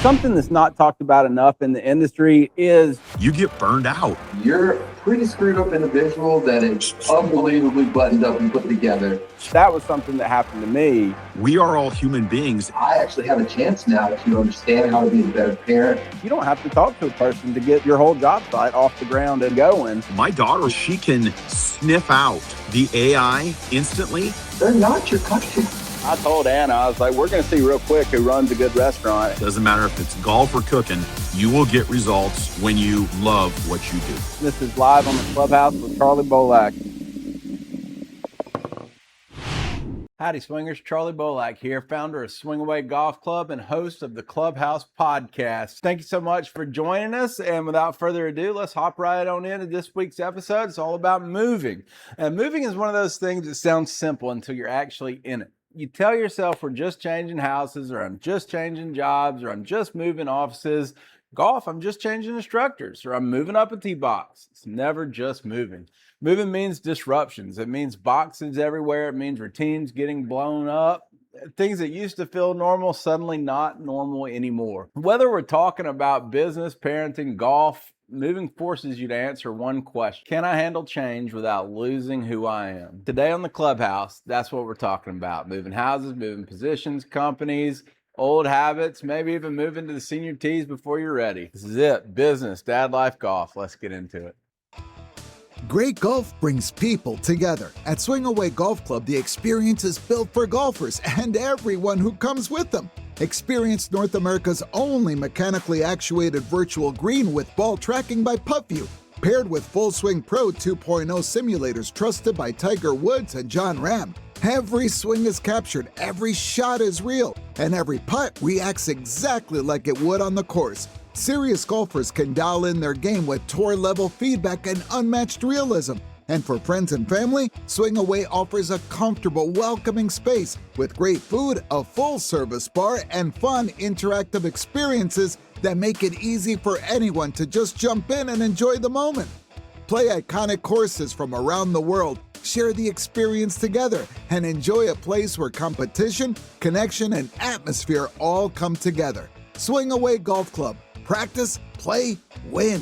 Something that's not talked about enough in the industry is you get burned out. You're a pretty screwed up individual that is unbelievably buttoned up and put together. That was something that happened to me. We are all human beings. I actually have a chance now to understand how to be a better parent. You don't have to talk to a person to get your whole job site off the ground and going. My daughter, she can sniff out the AI instantly. They're not your customer. I told Anna, I was like, we're going to see real quick who runs a good restaurant. Doesn't matter if it's golf or cooking, you will get results when you love what you do. This is Live on the Clubhouse with Charley Bolak. Howdy swingers, Charley Bolak here, founder of Swing Away Golf Club and host of the Clubhouse podcast. Thank you so much for joining us, and without further ado, let's hop right on into this week's episode. It's all about moving. And moving is one of those things that sounds simple until you're actually in it. You tell yourself we're just changing houses, or I'm just changing jobs, or I'm just moving offices. Golf, I'm just changing instructors, or I'm moving up a tee box. It's never just moving. Moving means disruptions. It means boxes everywhere. It means routines getting blown up. Things that used to feel normal, suddenly not normal anymore. Whether we're talking about business, parenting, golf, moving forces you to answer one question. Can I handle change without losing who I am? Today on the Clubhouse, that's what we're talking about. Moving houses, moving positions, companies, old habits, maybe even moving to the senior tees before you're ready. This is it. Business, dad life, golf. Let's get into it. Great golf brings people together. At Swing Away Golf Club, the experience is built for golfers and everyone who comes with them. Experience North America's only mechanically actuated virtual green with ball tracking by PuttView, paired with Full Swing Pro 2.0 simulators trusted by Tiger Woods and John Ram. Every swing is captured, every shot is real, and every putt reacts exactly like it would on the course. Serious golfers can dial in their game with tour-level feedback and unmatched realism. And for friends and family, Swing Away offers a comfortable, welcoming space with great food, a full-service bar, and fun, interactive experiences that make it easy for anyone to just jump in and enjoy the moment. Play iconic courses from around the world, share the experience together, and enjoy a place where competition, connection, and atmosphere all come together. Swing Away Golf Club. Practice, play, win.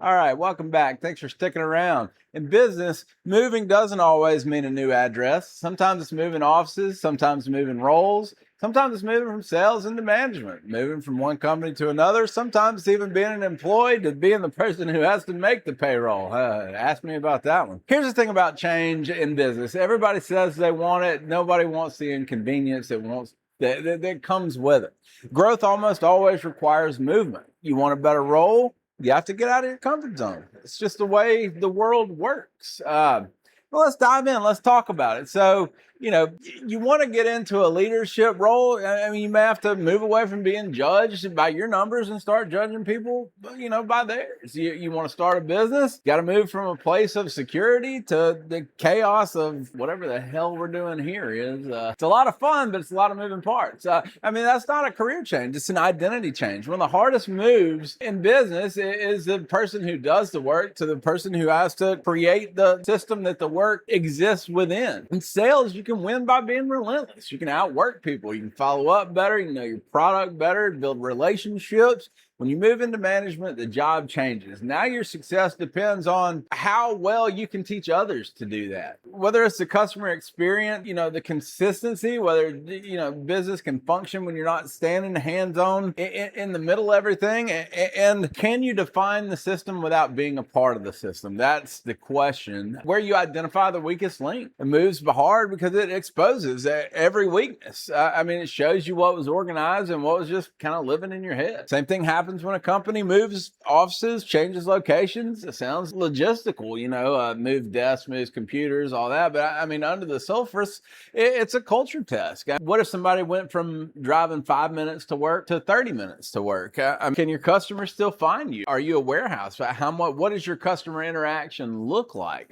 All right, welcome back. Thanks for sticking around. In business, moving doesn't always mean a new address. Sometimes it's moving offices, sometimes moving roles, sometimes it's moving from sales into management, moving from one company to another, sometimes it's even being an employee to being the person who has to make the payroll. Ask me about that one. Here's the thing about change in business. Everybody says they want it. Nobody wants the inconvenience that comes with it. Growth almost always requires movement. You want a better role? You have to get out of your comfort zone. It's just the way the world works. Well, let's dive in. Let's talk about it. So, you want to get into a leadership role. I mean, you may have to move away from being judged by your numbers and start judging people, by theirs. You want to start a business, got to move from a place of security to the chaos of whatever the hell we're doing here is. It's a lot of fun, but it's a lot of moving parts. That's not a career change. It's an identity change. One of the hardest moves in business is the person who does the work to the person who has to create the system that the work exists within. In sales, you can win by being relentless. You can outwork people. You can follow up better. You know your product better, build relationships. When you move into management, the job changes. Now your success depends on how well you can teach others to do that. Whether it's the customer experience, the consistency, whether, business can function when you're not standing hands-on in the middle of everything. And can you define the system without being a part of the system? That's the question. Where you identify the weakest link. It moves hard because it exposes every weakness. It shows you what was organized and what was just kind of living in your head. Same thing happens when a company moves offices, changes locations. It sounds logistical, move desks, moves computers, all that. But under the surface, it's a culture test. What if somebody went from driving 5 minutes to work to 30 minutes to work? Can your customers still find you? Are you a warehouse? What does your customer interaction look like?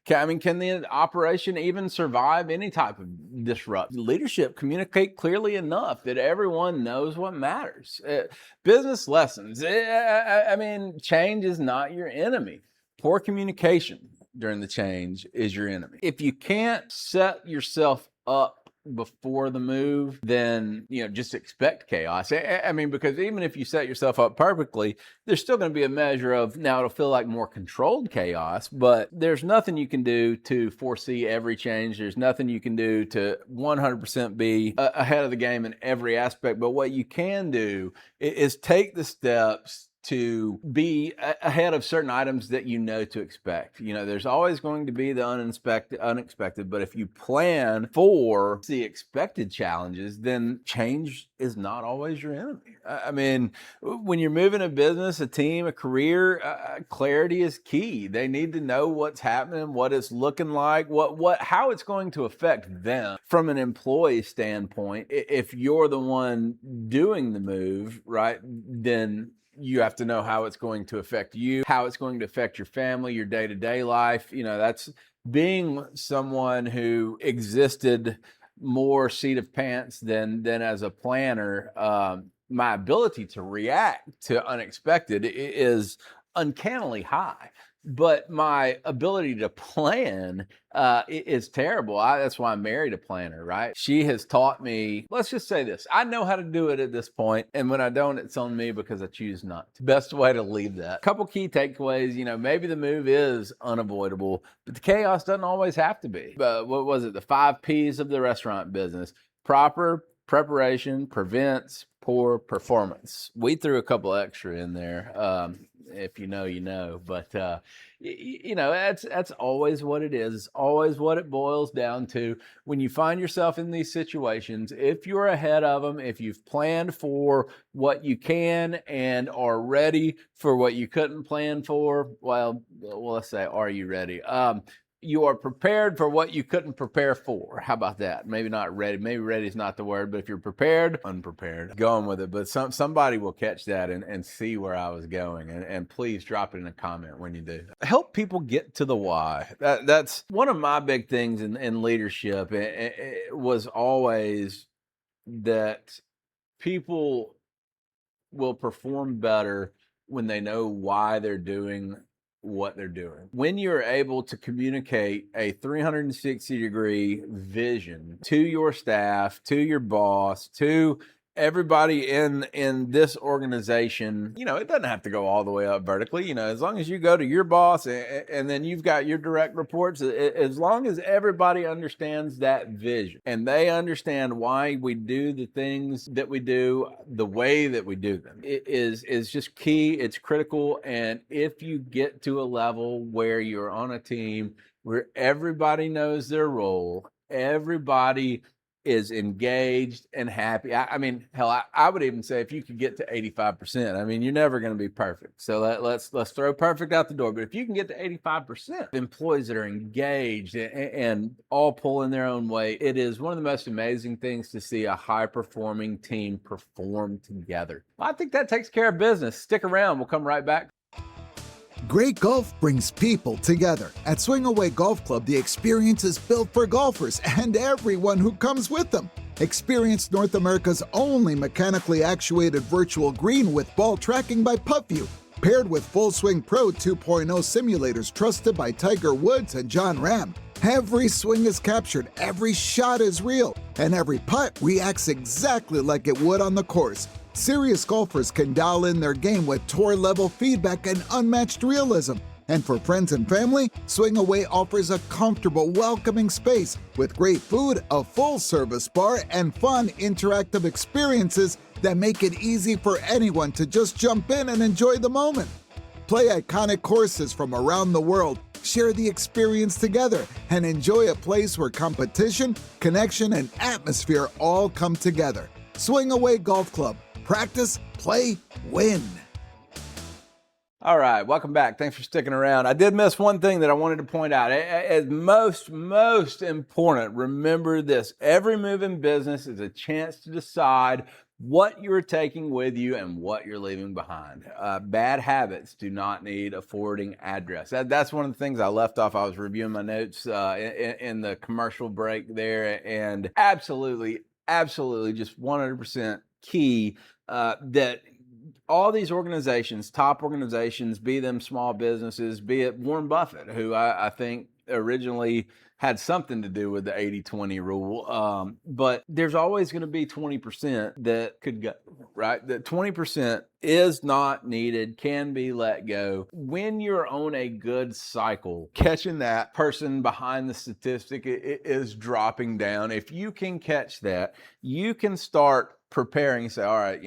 Can the operation even survive any type of disruption? Leadership communicate clearly enough that everyone knows what matters. Business lessons. Change is not your enemy. Poor communication during the change is your enemy. If you can't set yourself up before the move, then, just expect chaos. I mean, because even if you set yourself up perfectly, there's still going to be a measure of, now it'll feel like more controlled chaos, but there's nothing you can do to foresee every change. There's nothing you can do to 100% be ahead of the game in every aspect. But what you can do is take the steps to be ahead of certain items that to expect. There's always going to be the unexpected, but if you plan for the expected challenges, then change is not always your enemy. I mean, when you're moving a business, a team, a career, clarity is key. They need to know what's happening, what it's looking like, how it's going to affect them from an employee standpoint. If you're the one doing the move, right, then you have to know how it's going to affect you, how it's going to affect your family, your day-to-day life. That's being someone who existed more seat of pants than as a planner. My ability to react to unexpected is uncannily high, but my ability to plan is terrible. That's why I married a planner, right? She has taught me, let's just say this, I know how to do it at this point, and when I don't, it's on me because I choose not to. Best way to leave that. Couple key takeaways, maybe the move is unavoidable, but the chaos doesn't always have to be. But what was it? The 5 P's of the restaurant business. Proper preparation prevents poor performance. We threw a couple extra in there. If you know, but that's always what it is. It's always what it boils down to. When you find yourself in these situations, if you're ahead of them, if you've planned for what you can and are ready for what you couldn't plan for, well, let's say, are you ready? You are prepared for what you couldn't prepare for. How about that? Maybe not ready. Maybe ready is not the word, but if you're prepared, unprepared, going with it. But somebody will catch that and see where I was going. And please drop it in a comment when you do. Help people get to the why. That's one of my big things in leadership. It was always that people will perform better when they know why they're doing what they're doing. When you're able to communicate a 360-degree vision to your staff, to your boss, to everybody in this organization, it doesn't have to go all the way up vertically. As long as you go to your boss and then you've got your direct reports, as long as everybody understands that vision and they understand why we do the things that we do the way that we do them, it is just key. It's critical. And if you get to a level where you're on a team where everybody knows their role, everybody is engaged and happy. I mean, hell, I would even say if you could get to 85%, I mean, you're never going to be perfect. So let's throw perfect out the door. But if you can get to 85% employees that are engaged and all pulling their own weight, it is one of the most amazing things to see a high-performing team perform together. Well, I think that takes care of business. Stick around. We'll come right back. Great golf brings people together. At Swing Away Golf Club, the experience is built for golfers and everyone who comes with them. Experience North America's only mechanically actuated virtual green with ball tracking by PuttView, paired with Full Swing Pro 2.0 simulators trusted by Tiger Woods and John Ram. Every swing is captured, every shot is real, and every putt reacts exactly like it would on the course. Serious golfers can dial in their game with tour-level feedback and unmatched realism. And for friends and family, Swing Away offers a comfortable, welcoming space with great food, a full-service bar, and fun, interactive experiences that make it easy for anyone to just jump in and enjoy the moment. Play iconic courses from around the world, share the experience together, and enjoy a place where competition, connection, and atmosphere all come together. Swing Away Golf Club. Practice, play, win. All right, welcome back. Thanks for sticking around. I did miss one thing that I wanted to point out. As most important, remember this. Every move in business is a chance to decide what you're taking with you and what you're leaving behind. Bad habits do not need a forwarding address. That's one of the things I left off. I was reviewing my notes in the commercial break there, and absolutely, just 100% key that all these organizations, top organizations, be them small businesses, be it Warren Buffett, who I think originally had something to do with the 80-20 rule. But there's always going to be 20% that could go, right? That 20% is not needed, can be let go. When you're on a good cycle, catching that person behind the statistic is dropping down. If you can catch that, you can start preparing. Say, all right,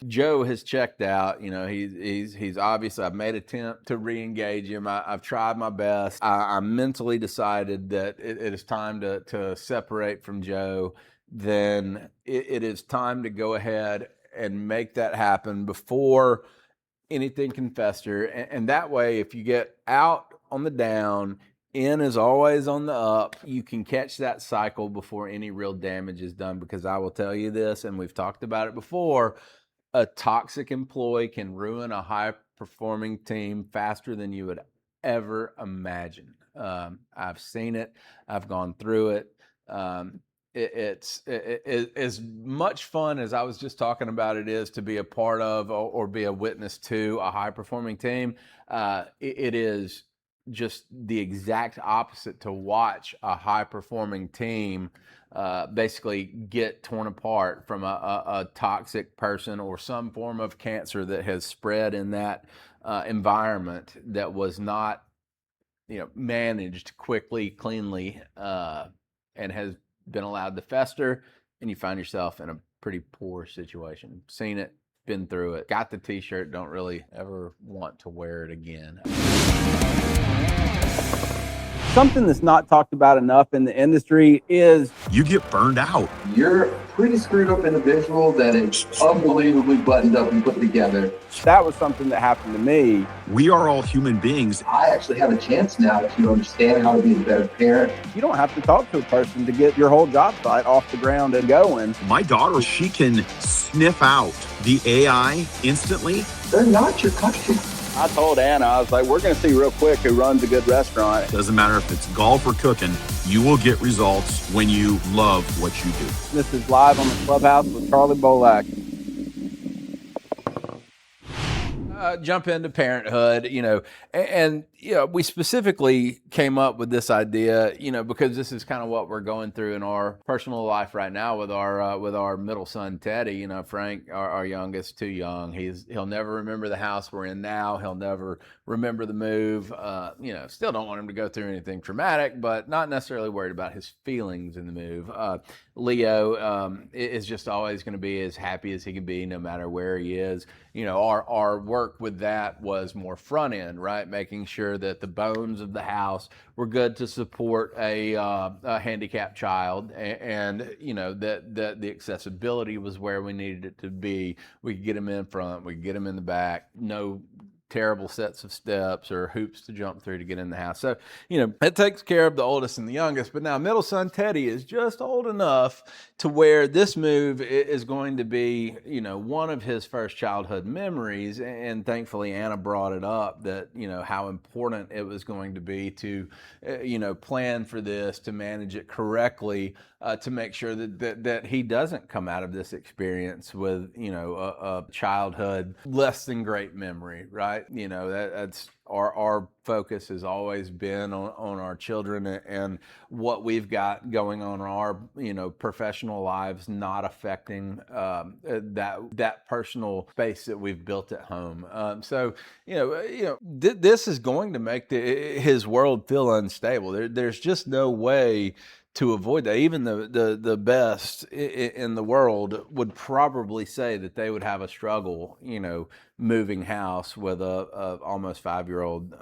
Joe has checked out. He's obviously, I've made an attempt to re-engage him. I've tried my best. I mentally decided that it is time to separate from Joe. Then it is time to go ahead and make that happen before anything can fester. And that way, if you get out on the down, in is always on the up. You can catch that cycle before any real damage is done, because I will tell you this, and we've talked about it before, a toxic employee can ruin a high-performing team faster than you would ever imagine. I've seen it. I've gone through it. It's as much fun as I was just talking about it is to be a part of or be a witness to a high-performing team. It is just the exact opposite to watch a high-performing team basically get torn apart from a toxic person or some form of cancer that has spread in that environment that was not, managed quickly, cleanly, and has been allowed to fester, and you find yourself in a pretty poor situation. Seen it, been through it, got the t-shirt, don't really ever want to wear it again. Something that's not talked about enough in the industry is You get burned out. You're a pretty screwed up individual that is unbelievably buttoned up and put together. that was something that happened to me. We are all human beings. I actually have a chance now to understand how to be a better parent. You don't have to talk to a person to get your whole job site off the ground and going. My daughter, she can sniff out the AI instantly. They're not your customer. I told Anna, I was like, we're going to see real quick who runs a good restaurant. Doesn't matter if it's golf or cooking, you will get results when you love what you do. This is Live on the Clubhouse with Charley Bolak. Jump into parenthood, and we specifically came up with this idea, because this is kind of what we're going through in our personal life right now with our middle son Teddy. Frank, our youngest, too young. He'll never remember the house we're in now. He'll never remember the move. Still don't want him to go through anything traumatic, but not necessarily worried about his feelings in the move. Leo is just always going to be as happy as he can be, no matter where he is. Our work with that was more front end, right? Making sure that the bones of the house were good to support a handicapped child, and that the accessibility was where we needed it to be. We could get him in front, we could get him in the back. No terrible sets of steps or hoops to jump through to get in the house. So, it takes care of the oldest and the youngest. But now middle son Teddy is just old enough to where this move is going to be, one of his first childhood memories. And thankfully, Anna brought it up that, how important it was going to be to, plan for this, to manage it correctly, to make sure that he doesn't come out of this experience with, a childhood less than great memory, right? That's our focus has always been on our children and what we've got going on in our, professional lives, not affecting that personal space that we've built at home. This is going to make his world feel unstable. There's just no way to avoid that. Even the best in the world would probably say that they would have a struggle, moving house with a almost 5-year-old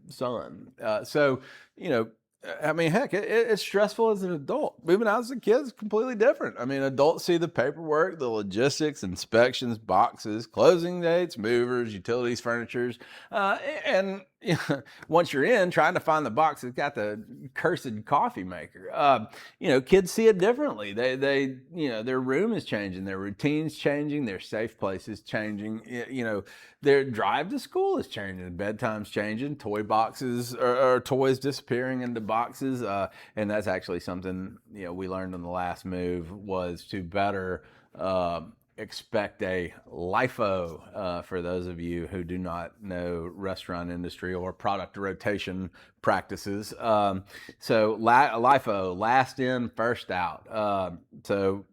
son. Heck, it's stressful as an adult. Moving out as a kid is completely different. Adults see the paperwork, the logistics, inspections, boxes, closing dates, movers, utilities, furnitures, and once you're in, trying to find the box that's got the cursed coffee maker. Kids see it differently. They their room is changing, their routine's changing, their safe place is changing. Their drive to school is changing, bedtime's changing, toy boxes or toys disappearing into boxes. And that's actually something, we learned in the last move was to better expect a LIFO for those of you who do not know restaurant industry or product rotation practices. So LIFO, last in, first out. So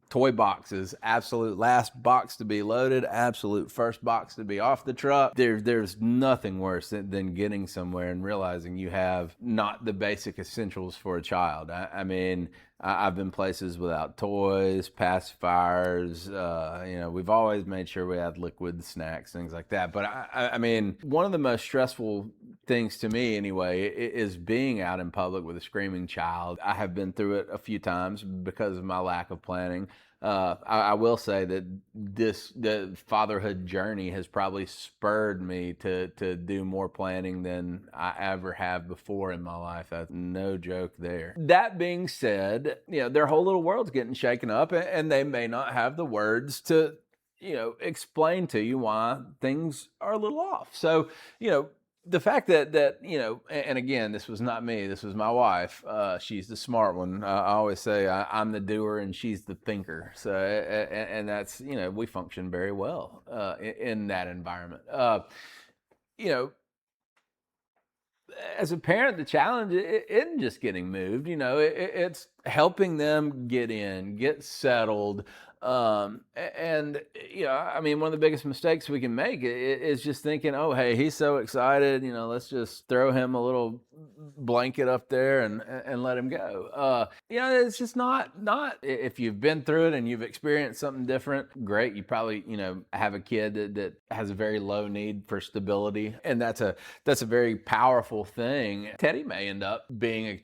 toy boxes, absolute last box to be loaded, absolute first box to be off the truck. There's nothing worse than getting somewhere and realizing you have not the basic essentials for a child. I mean, I've been places without toys, pacifiers. We've always made sure we had liquid snacks, things like that. But I mean, one of the most stressful things to me anyway is being out in public with a screaming child. I have been through it a few times because of my lack of planning. I will say that the fatherhood journey has probably spurred me to do more planning than I ever have before in my life. That's no joke there. That being said, their whole little world's getting shaken up, and they may not have the words to, explain to you why things are a little off. So, the fact that and again, this was not me, this was my wife. She's the smart one. I always say I'm the doer and she's the thinker. So, and that's, we function very well in that environment. As a parent, the challenge isn't just getting moved. It's helping them get settled. One of the biggest mistakes we can make is just thinking, oh, hey, he's so excited, let's just throw him a little blanket up there and let him go. It's just not, if you've been through it and you've experienced something different, great. You probably, have a kid that has a very low need for stability. And that's a very powerful thing. Teddy may end up being a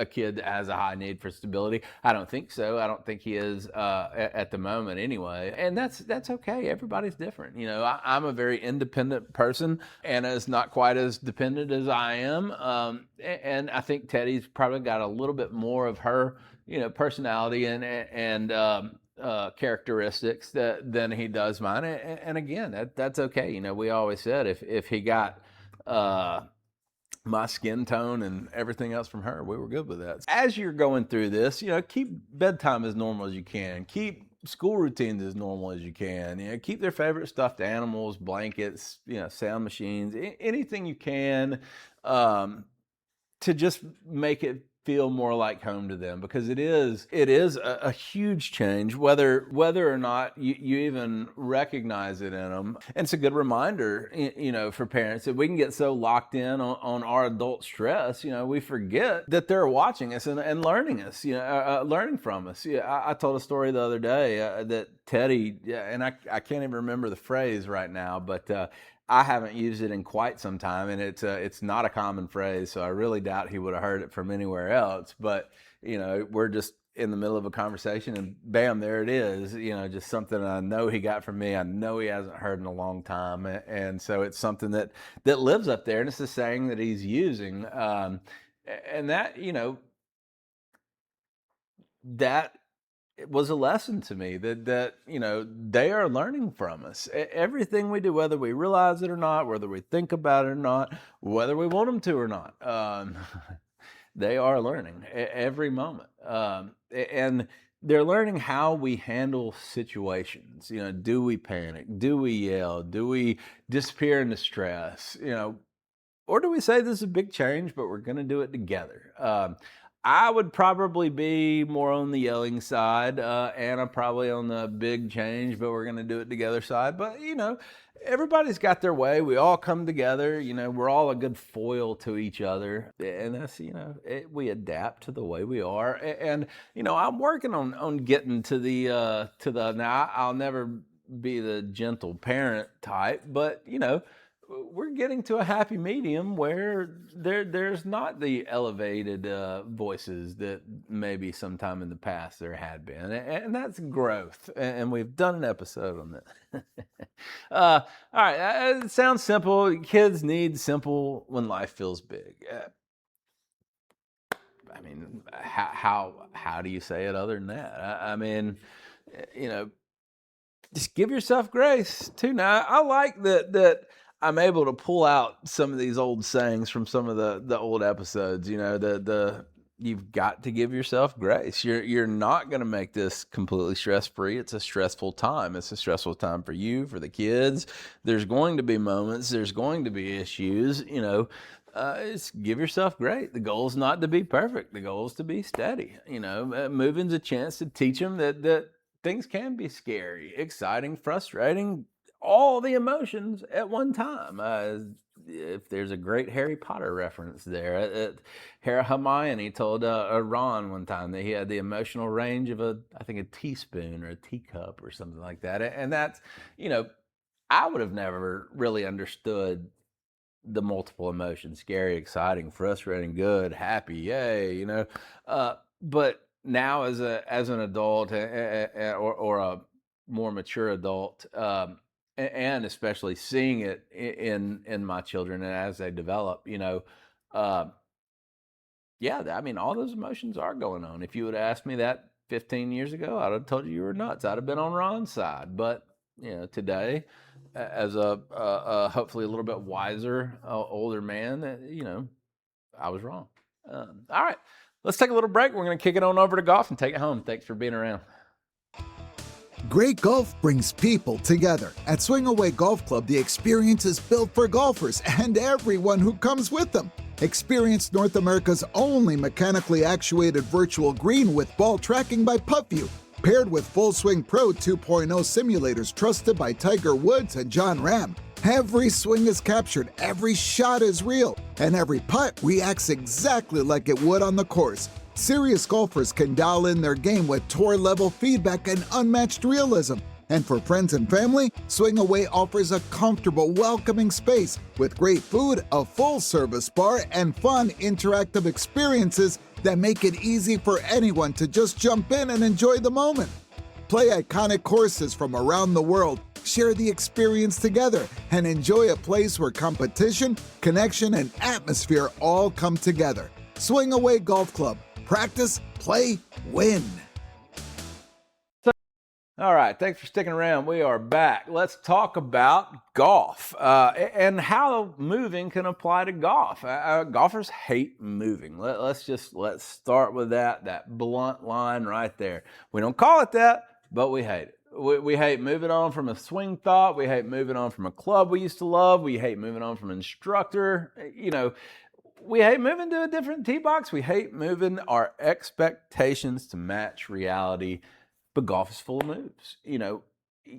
kid that has a high need for stability. I don't think so. I don't think he is at the moment anyway, and that's okay. Everybody's different. I'm a very independent person. Anna's not quite as dependent as I am, and I think Teddy's probably got a little bit more of her personality and characteristics than he does mine, and again, that's okay. We always said if he got my skin tone and everything else from her, we were good with that. As you're going through this, keep bedtime as normal as you can. Keep school routines as normal as you can. Keep their favorite stuffed animals, blankets, sound machines, anything you can to just make it feel more like home to them, because it is a huge change, whether or not you even recognize it in them. And it's a good reminder, for parents, that we can get so locked in on our adult stress, we forget that they're watching us and learning us, learning from us. I told a story the other day that Teddy, and I can't even remember the phrase right now, but I haven't used it in quite some time, and it's not a common phrase, so I really doubt he would have heard it from anywhere else. But we're just in the middle of a conversation, and bam, there it is. Just something I know he got from me. I know he hasn't heard in a long time, and so it's something that lives up there, and it's the saying that he's using, and that that. It was a lesson to me that they are learning from us. Everything we do, whether we realize it or not, whether we think about it or not, whether we want them to or not, they are learning every moment. And they're learning how we handle situations. Do we panic? Do we yell? Do we disappear into stress? Or do we say this is a big change, but we're going to do it together? I would probably be more on the yelling side. Anna probably on the big change, but we're going to do it together side. But, everybody's got their way. We all come together. We're all a good foil to each other. And that's, we adapt to the way we are. And I'm working on getting to the now I'll never be the gentle parent type, but, we're getting to a happy medium where there's not the elevated voices that maybe sometime in the past there had been, and that's growth. And we've done an episode on that. All right, it sounds simple. Kids need simple when life feels big. How do you say it other than that? Just give yourself grace too. Now, I like that I'm able to pull out some of these old sayings from some of the old episodes. The you've got to give yourself grace. You're not going to make this completely stress-free. It's a stressful time. It's a stressful time for you, for the kids. There's going to be moments. There's going to be issues. It's give yourself grace. The goal is not to be perfect. The goal is to be steady. Moving's a chance to teach them that things can be scary, exciting, frustrating, all the emotions at one time. If there's a great Harry Potter reference there, Hermione told Ron one time that he had the emotional range of a teaspoon or a teacup or something like that. And that's, I would have never really understood the multiple emotions: scary, exciting, frustrating, good, happy, yay, but now as an adult or a more mature adult, and especially seeing it in my children and as they develop, all those emotions are going on. If you would have asked me that 15 years ago, I'd have told you were nuts. I'd have been on Ron's side. But today, as a hopefully a little bit wiser older man, I was wrong. All right, let's take a little break. We're going to kick it on over to golf and take it home. Thanks for being around. Great golf brings people together. At Swing Away Golf Club, the experience is built for golfers and everyone who comes with them. Experience North America's only mechanically actuated virtual green with ball tracking by PuttView, paired with Full Swing Pro 2.0 simulators trusted by Tiger Woods and John Ram. Every swing is captured, every shot is real, and every putt reacts exactly like it would on the course. Serious golfers can dial in their game with tour-level feedback and unmatched realism. And for friends and family, Swing Away offers a comfortable, welcoming space with great food, a full-service bar, and fun, interactive experiences that make it easy for anyone to just jump in and enjoy the moment. Play iconic courses from around the world, share the experience together, and enjoy a place where competition, connection, and atmosphere all come together. Swing Away Golf Club. Practice, play, win. All right, thanks for sticking around. We are back. Let's talk about golf and how moving can apply to golf. Golfers hate moving. Let's start with that blunt line right there. We don't call it that, but we hate it. We hate moving on from a swing thought. We hate moving on from a club we used to love. We hate moving on from an instructor. We hate moving to a different tee box. We hate moving our expectations to match reality. But golf is full of moves.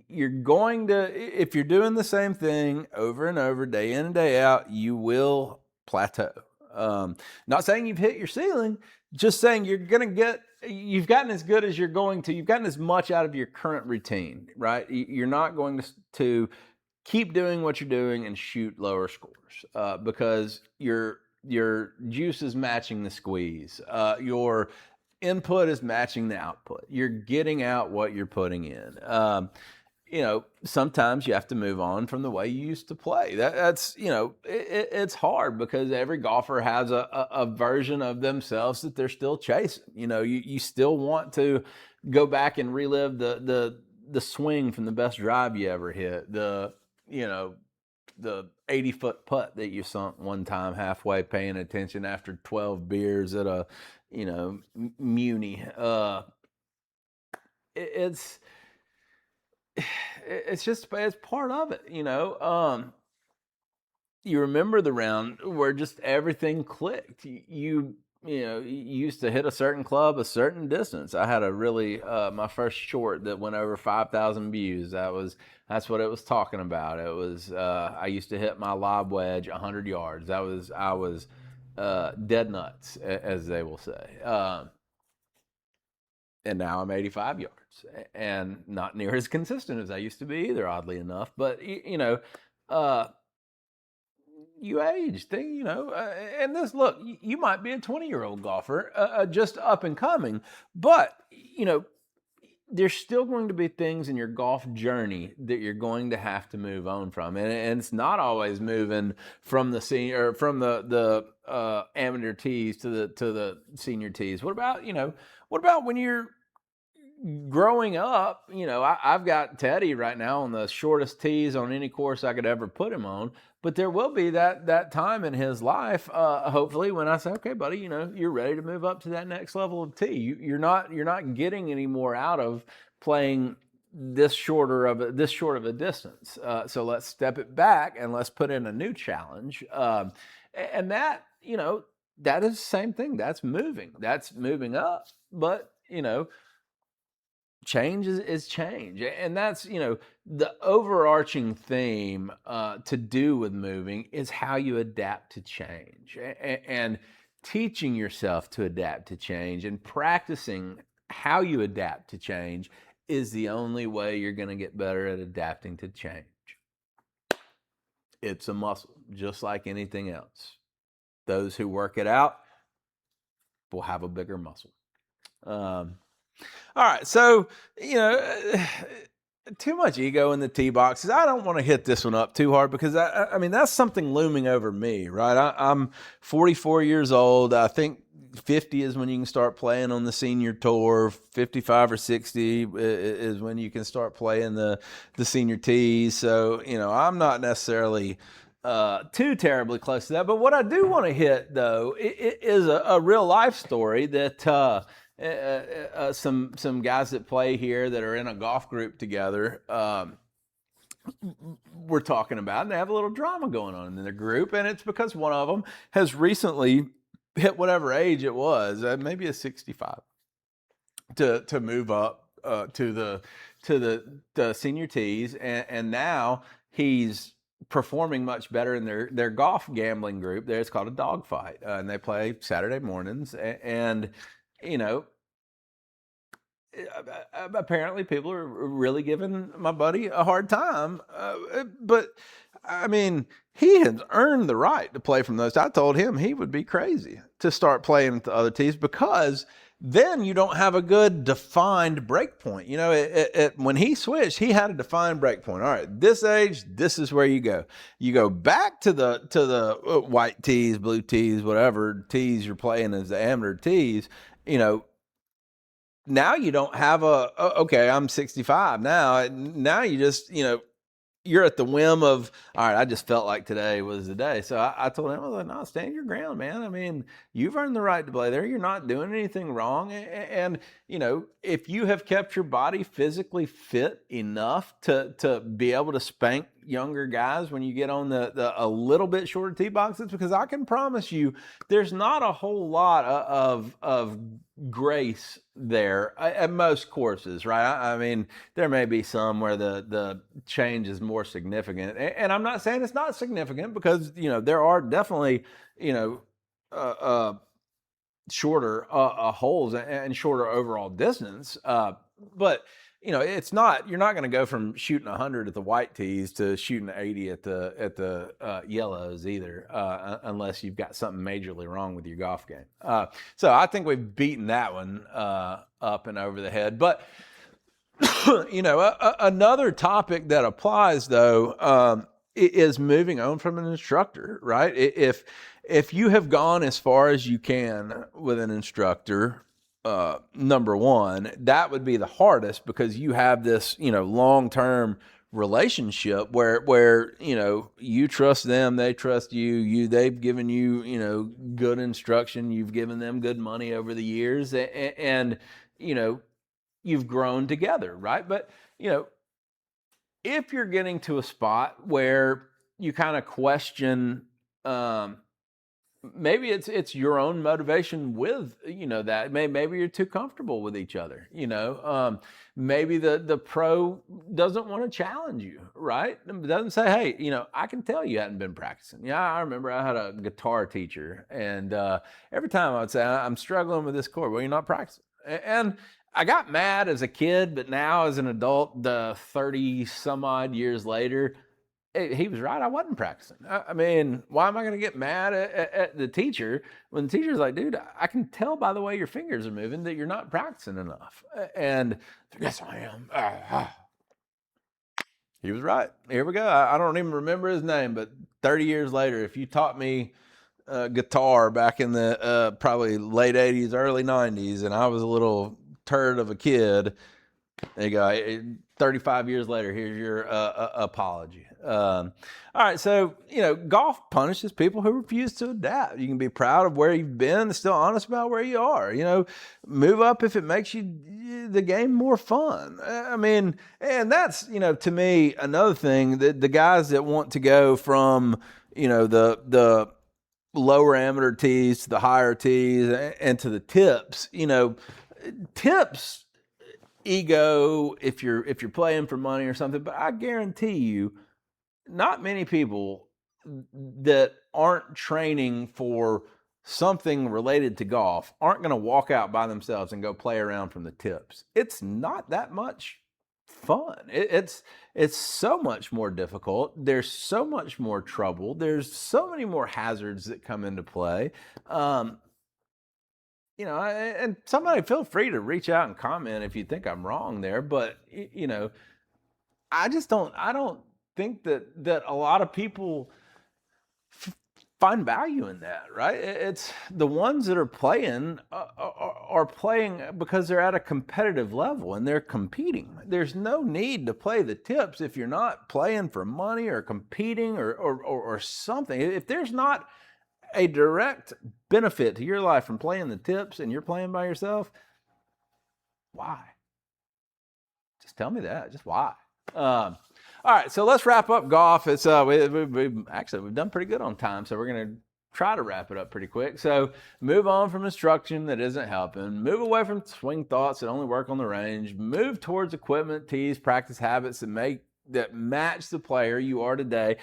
You're going to, if you're doing the same thing over and over, day in and day out, you will plateau. Not saying you've hit your ceiling, just saying you've gotten as good as you've gotten as much out of your current routine, right? You're not going to keep doing what you're doing and shoot lower scores because your juice is matching the squeeze. Your input is matching the output. You're getting out what you're putting in. Sometimes you have to move on from the way you used to play. It's hard because every golfer has a version of themselves that they're still chasing. You still want to go back and relive the swing from the best drive you ever hit. The 80-foot putt that you sunk one time halfway paying attention after 12 beers at a Muni. It's part of it, you remember the round where just everything clicked. You used to hit a certain club a certain distance. I had a really my first short that went over 5,000 views. That's what it was talking about. It was I used to hit my lob wedge 100 yards. I was dead nuts, as they will say. And now I'm 85 yards and not near as consistent as I used to be either, oddly enough. But, you age thing, and this, look, you might be a 20-year-old golfer, just up and coming, but, there's still going to be things in your golf journey that you're going to have to move on from. And it's not always moving from the senior or from the amateur tees to the senior tees. What about when you're growing up, I've got Teddy right now on the shortest tees on any course I could ever put him on. But there will be that time in his life, hopefully, when I say, okay, buddy, you're ready to move up to that next level of tee. You're not getting any more out of playing this short of a distance. So let's step it back and let's put in a new challenge. And that, that is the same thing. That's moving up. But, change is change. And that's, the overarching theme to do with moving is how you adapt to change, and teaching yourself to adapt to change and practicing how you adapt to change is the only way you're going to get better at adapting to change. It's a muscle, just like anything else. Those who work it out will have a bigger muscle. All right, so, too much ego in the tee boxes. I don't want to hit this one up too hard because, I mean, that's something looming over me, right? I'm 44 years old. I think 50 is when you can start playing on the senior tour. 55 or 60 is when you can start playing the senior tees. So, I'm not necessarily too terribly close to that. But what I do want to hit, though, is a real life story that some guys that play here that are in a golf group together we're talking about, and they have a little drama going on in their group, and it's because one of them has recently hit whatever age it was, maybe a 65, to move up to the senior tees, and now he's performing much better in their golf gambling group. There, it's called a dogfight, and they play Saturday mornings, and apparently people are really giving my buddy a hard time. But I mean, he has earned the right to play from those. I told him he would be crazy to start playing with the other tees because then you don't have a good defined break point. When he switched, he had a defined break point. All right, this age, this is where you go. You go back to the white tees, blue tees, whatever tees you're playing as the amateur tees, now you don't have okay, I'm 65 now. Now you just, you're at the whim of, all right, I just felt like today was the day. So I told him, I was like, no, stand your ground, man. I mean, you've earned the right to play there. You're not doing anything wrong. And if you have kept your body physically fit enough to be able to spank younger guys when you get on the a little bit shorter tee boxes, because I can promise you there's not a whole lot of grace there at most courses, right? I mean, there may be some where the change is more significant, and I'm not saying it's not significant, because there are definitely shorter holes and shorter overall distance, but it's not, you're not going to go from shooting 100 at the white tees to shooting 80 at the yellows either, unless you've got something majorly wrong with your golf game. So I think we've beaten that one up and over the head. But another topic that applies, though, is moving on from an instructor, right? If you have gone as far as you can with an instructor, number one, that would be the hardest, because you have this, long-term relationship where you trust them, they trust you, they've given you, good instruction, you've given them good money over the years, and you've grown together, right? But, if you're getting to a spot where you kind of question, maybe it's your own motivation with, that maybe you're too comfortable with each other, maybe the pro doesn't want to challenge you, right? It doesn't say, hey, I can tell you hadn't been practicing. Yeah, I remember I had a guitar teacher, and every time I would say, I'm struggling with this chord. Well, you're not practicing. And I got mad as a kid, but now as an adult, 30 some odd years later, he was right. I wasn't practicing. I mean, why am I going to get mad at the teacher when the teacher's like, dude, I can tell by the way your fingers are moving that you're not practicing enough. And yes, I am. He was right. Here we go. I don't even remember his name, but 30 years later, if you taught me guitar back in the probably late 80s, early 90s, and I was a little turd of a kid. There you go. 35 years later, here's your apology. All right, so, golf punishes people who refuse to adapt. You can be proud of where you've been and still honest about where you are. Move up if it makes the game more fun. I mean, and that's, to me, another thing that the guys that want to go from, the lower amateur tees to the higher tees and to the tips, tips ego if you're playing for money or something, but I guarantee you not many people that aren't training for something related to golf aren't going to walk out by themselves and go play around from the tips. It's not that much fun. It's so much more difficult. There's so much more trouble. There's so many more hazards that come into play. And somebody feel free to reach out and comment if you think I'm wrong there, but I don't think that a lot of people find value in that, right? It's the ones that are playing are playing because they're at a competitive level and they're competing. There's no need to play the tips if you're not playing for money or competing or something. If there's not a direct benefit to your life from playing the tips and you're playing by yourself, why? Just tell me that. Just why? All right, so let's wrap up golf. It's we've done pretty good on time, so we're gonna try to wrap it up pretty quick. So move on from instruction that isn't helping. Move away from swing thoughts that only work on the range. Move towards equipment, tees, practice habits that match the player you are today,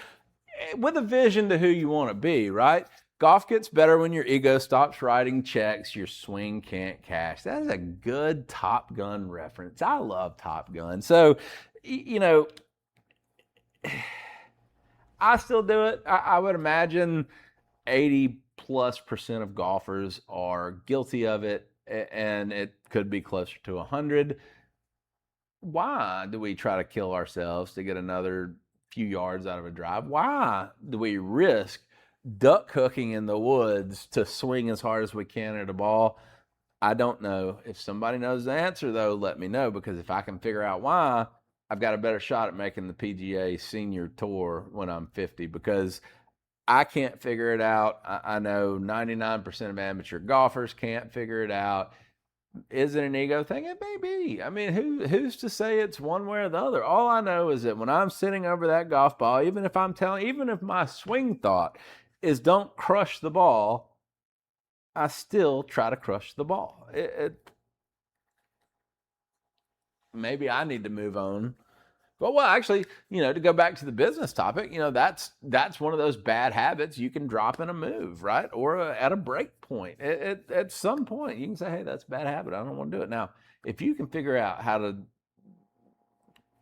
with a vision to who you want to be. Right? Golf gets better when your ego stops writing checks your swing can't cash. That is a good Top Gun reference. I love Top Gun. So, I still do it. I would imagine 80+% of golfers are guilty of it, and it could be closer to 100. Why do we try to kill ourselves to get another few yards out of a drive? Why do we risk duck hooking in the woods to swing as hard as we can at a ball? I don't know. If somebody knows the answer, though, let me know, because if I can figure out why, I've got a better shot at making the PGA Senior Tour when I'm 50, because I can't figure it out. I know 99% of amateur golfers can't figure it out. Is it an ego thing? It may be. I mean, who's to say it's one way or the other? All I know is that when I'm sitting over that golf ball, even if my swing thought is don't crush the ball, I still try to crush the ball. Maybe I need to move on. Well, actually, to go back to the business topic, that's one of those bad habits you can drop in a move, right? Or at a break point. At some point, you can say, hey, that's a bad habit. I don't want to do it. Now, if you can figure out how to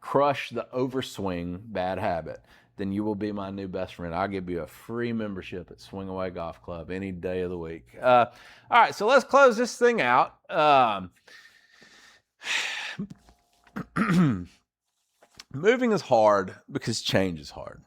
crush the overswing bad habit, then you will be my new best friend. I'll give you a free membership at Swing Away Golf Club any day of the week. All right, so let's close this thing out. Moving is hard because change is hard.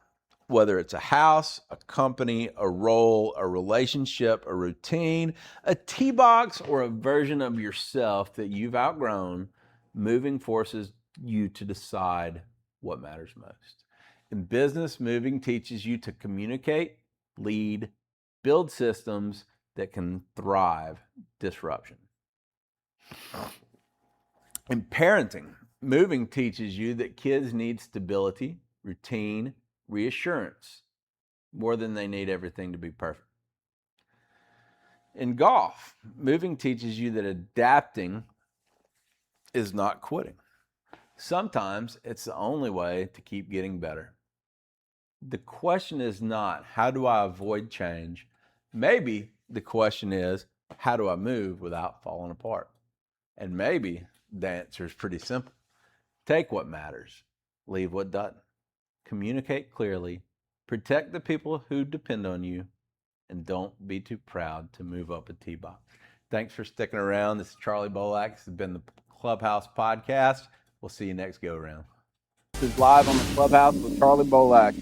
Whether it's a house, a company, a role, a relationship, a routine, a tee box, or a version of yourself that you've outgrown, moving forces you to decide what matters most. In business, moving teaches you to communicate, lead, build systems that can thrive disruption. In parenting, moving teaches you that kids need stability, routine, reassurance, more than they need everything to be perfect. In golf, moving teaches you that adapting is not quitting. Sometimes it's the only way to keep getting better. The question is not, how do I avoid change? Maybe the question is, how do I move without falling apart? And maybe the answer is pretty simple. Take what matters, leave what doesn't. Communicate clearly, protect the people who depend on you, and don't be too proud to move up a tee box. Thanks for sticking around. This is Charley Bolak. This has been the Clubhouse Podcast. We'll see you next go around. This is live on the Clubhouse with Charley Bolak.